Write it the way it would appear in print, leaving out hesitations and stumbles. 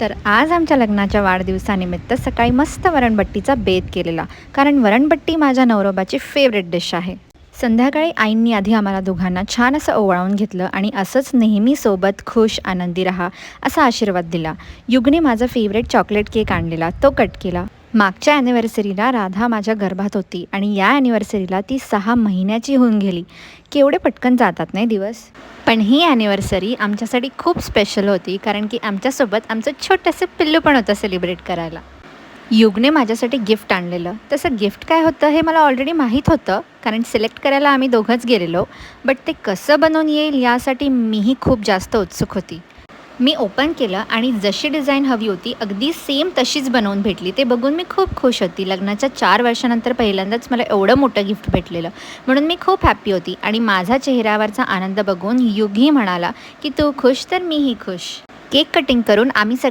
तर आज आमच्या लग्नाच्या वाढदिवसानिमित्त सकाळी मस्त वरणबट्टीचा बेत केलेला. कारण वरणबट्टी माझ्या नवरोबाची फेवरेट डिश आहे. संध्याकाळी आईंनी आधी आम्हाला दोघांना छान असं ओवाळून घेतलं आणि असंच नेहमी सोबत खुश आनंदी राहा असा आशीर्वाद दिला. युगने माझा फेवरेट चॉकलेट केक आणलेला, तो कट केला. मागच्या ॲनिव्हर्सरीला राधा माझ्या गर्भात होती आणि या ॲनिव्हर्सरीला ती 6 महिन्याची होऊन गेली. केवढे पटकन जातात नाही दिवस. पण ही ॲनिव्हर्सरी आमच्यासाठी खूप स्पेशल होती, कारण की आमच्यासोबत आमचं छोटंसं पिल्लू पण होतं सेलिब्रेट करायला. युगने माझ्यासाठी गिफ्ट आणलेलं. तसं गिफ्ट काय होतं हे मला ऑलरेडी माहीत होतं, कारण सिलेक्ट करायला आम्ही दोघंच गेलेलो. बट ते कसं बनवून येईल यासाठी मीही खूप जास्त उत्सुक होती. मी ओपन केलं आणि जशी डिझाईन हवी होती अगदी सेम तशीच बनवून भेटली. ते बघून मी खूप खुश होती. लग्नाच्या 4 वर्षानंतर पहिल्यांदाच मला एवढं मोठं गिफ्ट भेटलेलं, म्हणून मी खूप हॅप्पी होती. आणि माझा चेहऱ्यावरचा आनंद बघून युगही म्हणाला की तू खुश तर मीही खुश. केक कटिंग करून आम्ही सगळे